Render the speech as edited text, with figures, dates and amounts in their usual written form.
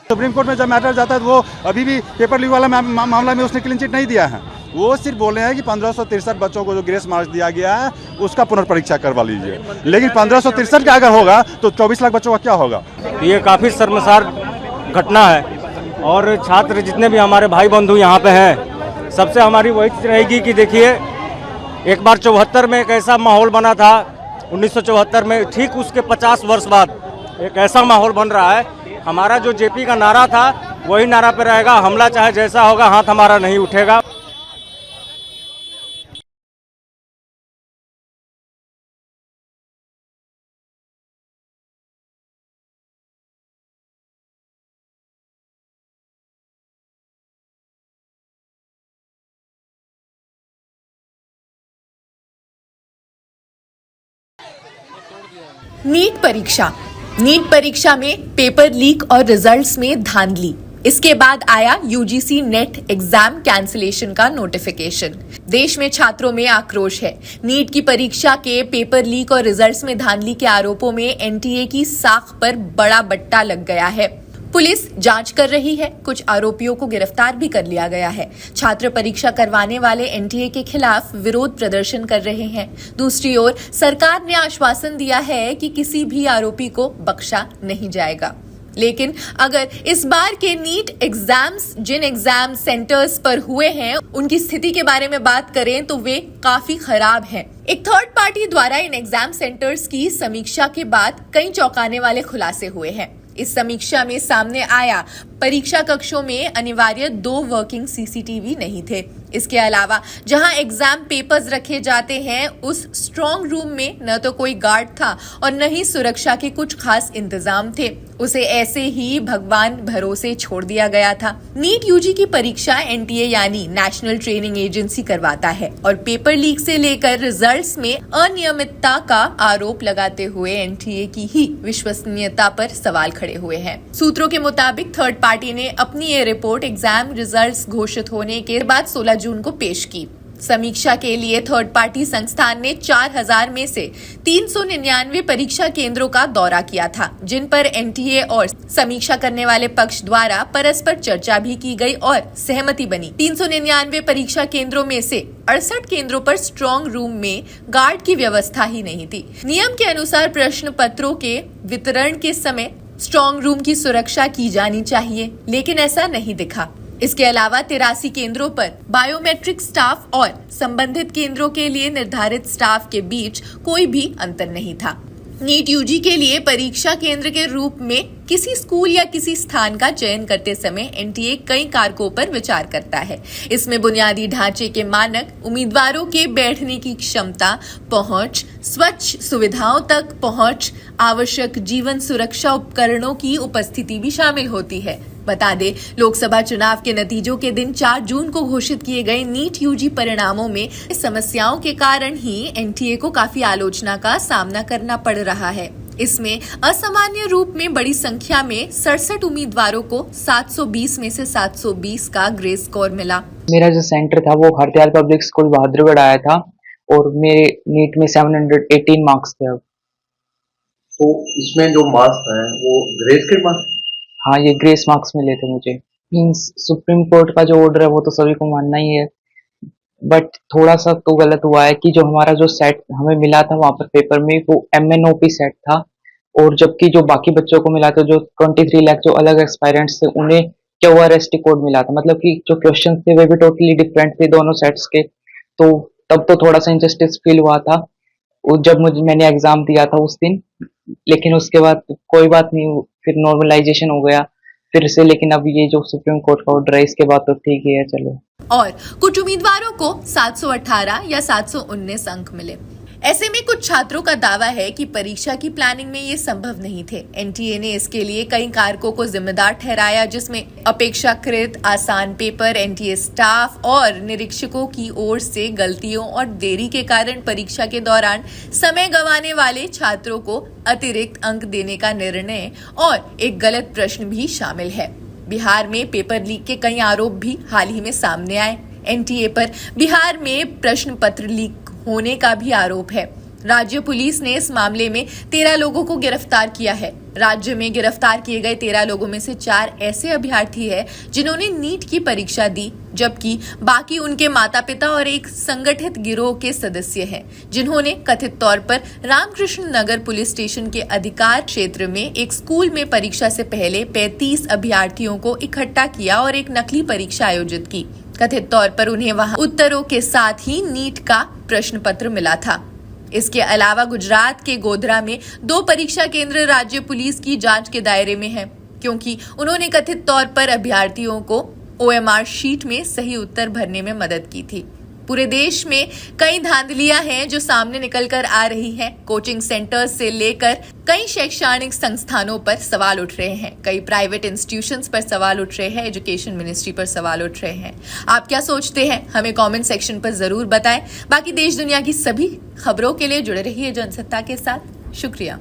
Supreme court में जब matter जाता है तो वो अभी भी पेपर लीक वाला मामला में उसने क्लीन चिट नहीं दिया है। वो सिर्फ बोले हैं कि 1563 बच्चों को जो ग्रेस मार्क्स दिया गया है उसका पुनर्परीक्षा करवा लीजिए, लेकिन 1563 का अगर होगा तो 24 लाख बच्चों का क्या होगा। ये काफ़ी शर्मसार घटना है और छात्र जितने भी हमारे भाई बंधु यहाँ पे हैं, सबसे हमारी वही चीज़ रहेगी कि देखिए, एक बार 74 में एक ऐसा माहौल बना था, 1974 में, ठीक उसके 50 वर्ष बाद एक ऐसा माहौल बन रहा है। हमारा जो जेपी का नारा था वही नारा पे रहेगा, हमला चाहे जैसा होगा, हाथ हमारा नहीं उठेगा। नीट परीक्षा में पेपर लीक और रिजल्ट्स में धांधली। इसके बाद आया यूजीसी नेट एग्जाम कैंसिलेशन का नोटिफिकेशन। देश में छात्रों में आक्रोश है। नीट की परीक्षा के पेपर लीक और रिजल्ट्स में धांधली के आरोपों में एनटीए की साख पर बड़ा बट्टा लग गया है। पुलिस जांच कर रही है, कुछ आरोपियों को गिरफ्तार भी कर लिया गया है। छात्र परीक्षा करवाने वाले एनटीए के खिलाफ विरोध प्रदर्शन कर रहे हैं। दूसरी ओर सरकार ने आश्वासन दिया है कि किसी भी आरोपी को बख्शा नहीं जाएगा। लेकिन अगर इस बार के नीट एग्जाम्स जिन एग्जाम सेंटर्स पर हुए हैं उनकी स्थिति के बारे में बात करें तो वे काफी खराब हैं। एक थर्ड पार्टी द्वारा इन एग्जाम सेंटर्स की समीक्षा के बाद कई चौंकाने वाले खुलासे हुए हैं। इस समीक्षा में सामने आया, परीक्षा कक्षों में अनिवार्य 2 वर्किंग सीसीटीवी नहीं थे। इसके अलावा जहां एग्जाम पेपर्स रखे जाते हैं उस स्ट्रांग रूम में न तो कोई गार्ड था और न ही सुरक्षा के कुछ खास इंतजाम थे। उसे ऐसे ही भगवान भरोसे छोड़ दिया गया था। नीट यूजी की परीक्षा एनटीए यानी नेशनल ट्रेनिंग एजेंसी करवाता है और पेपर लीक से लेकर रिजल्ट्स में अनियमितता का आरोप लगाते हुए एनटीए की ही विश्वसनीयता पर सवाल खड़े हुए हैं। सूत्रों के मुताबिक थर्ड पार्टी ने अपनी ये रिपोर्ट एग्जाम रिजल्ट्स घोषित होने के बाद 16 जून को पेश की। समीक्षा के लिए थर्ड पार्टी संस्थान ने 4000 में से 399 परीक्षा केंद्रों का दौरा किया था, जिन पर एनटीए और समीक्षा करने वाले पक्ष द्वारा परस्पर चर्चा भी की गई और सहमति बनी। 399 परीक्षा केंद्रों में से 68 केंद्रों पर स्ट्रांग रूम में गार्ड की व्यवस्था ही नहीं थी। नियम के अनुसार प्रश्न पत्रों के वितरण के समय स्ट्रांग रूम की सुरक्षा की जानी चाहिए, लेकिन ऐसा नहीं दिखा। इसके अलावा 83 केंद्रों पर बायोमेट्रिक स्टाफ और संबंधित केंद्रों के लिए निर्धारित स्टाफ के बीच कोई भी अंतर नहीं था। नीट यूजी के लिए परीक्षा केंद्र के रूप में किसी स्कूल या किसी स्थान का चयन करते समय एनटीए कई कारकों पर विचार करता है। इसमें बुनियादी ढांचे के मानक, उम्मीदवारों के बैठने की क्षमता, पहुंच, स्वच्छ सुविधाओं तक पहुंच, आवश्यक जीवन सुरक्षा उपकरणों की उपस्थिति भी शामिल होती है। बता दें, लोकसभा चुनाव के नतीजों के दिन 4 जून को घोषित किए गए नीट यूजी परिणामों में समस्याओं के कारण ही एनटीए को काफी आलोचना का सामना करना पड़ रहा है। इसमें असामान्य रूप में बड़ी संख्या में 67 उम्मीदवारों को 720 में से 720 का ग्रेस स्कोर मिला। मेरा जो सेंटर था वो हरदयाल पब्लिक स्कूल बहादुरगढ़ आया था और मेरे नीट में 718 मार्क्स थे। अब तो इसमें जो मार्क्स हैं वो ग्रेस के मार्क्स? हाँ, ये ग्रेस मार्क्स मिले थे मुझे। मीन्स सुप्रीम कोर्ट का जो ऑर्डर है वो तो सभी को मानना ही है, बट थोड़ा सा तो गलत हुआ है कि जो हमारा जो सेट हमें मिला था वहाँ पर पेपर में वो MNOP सेट था, और जबकि जो बाकी बच्चों को मिला था, जो 23 लाख जो अलग एक्सपायरेंट्स थे, उन्हें QRST कोड मिला था। मतलब कि जो क्वेश्चन थे वे भी टोटली डिफरेंट थे दोनों सेट्स के। तो तब तो थोड़ा सा इनजस्टिस फील हुआ था जब मैंने एग्जाम दिया था उस दिन, लेकिन उसके बाद कोई बात नहीं, फिर नॉर्मलाइजेशन हो गया फिर से। लेकिन अब ये जो सुप्रीम कोर्ट का ऑर्डर है इसके बाद तो ठीक ही है, चलो। और कुछ उम्मीदवारों को 718 या 719 अंक मिले। ऐसे में कुछ छात्रों का दावा है कि परीक्षा की प्लानिंग में ये संभव नहीं थे। एनटीए ने इसके लिए कई कारकों को जिम्मेदार ठहराया, जिसमें अपेक्षाकृत आसान पेपर, एनटीए स्टाफ और निरीक्षकों की ओर से गलतियों और देरी के कारण परीक्षा के दौरान समय गंवाने वाले छात्रों को अतिरिक्त अंक देने का निर्णय और एक गलत प्रश्न भी शामिल है। बिहार में पेपर लीक के कई आरोप भी हाल ही में सामने आए। एनटीए पर बिहार में प्रश्न पत्र लीक होने का भी आरोप है। राज्य पुलिस ने इस मामले में 13 लोगों को गिरफ्तार किया है। राज्य में गिरफ्तार किए गए 13 लोगों में से 4 ऐसे अभ्यर्थी हैं जिन्होंने नीट की परीक्षा दी, जबकि बाकी उनके माता पिता और एक संगठित गिरोह के सदस्य हैं, जिन्होंने कथित तौर पर रामकृष्ण नगर पुलिस स्टेशन के अधिकार क्षेत्र में एक स्कूल में परीक्षा से पहले 35 अभ्यर्थियों को इकट्ठा किया और एक नकली परीक्षा आयोजित की। कथित तौर पर उन्हें वहां उत्तरों के साथ ही नीट का प्रश्न पत्र मिला था। इसके अलावा गुजरात के गोधरा में 2 परीक्षा केंद्र राज्य पुलिस की जांच के दायरे में हैं, क्योंकि उन्होंने कथित तौर पर अभ्यर्थियों को OMR शीट में सही उत्तर भरने में मदद की थी। पूरे देश में कई धांधलियां हैं जो सामने निकल कर आ रही हैं। कोचिंग सेंटर्स से लेकर कई शैक्षणिक संस्थानों पर सवाल उठ रहे हैं, कई प्राइवेट इंस्टीट्यूशंस पर सवाल उठ रहे हैं, एजुकेशन मिनिस्ट्री पर सवाल उठ रहे हैं। आप क्या सोचते हैं? हमें कमेंट सेक्शन पर जरूर बताएं। बाकी देश दुनिया की सभी खबरों के लिए जुड़े रहिए जनसत्ता के साथ। शुक्रिया।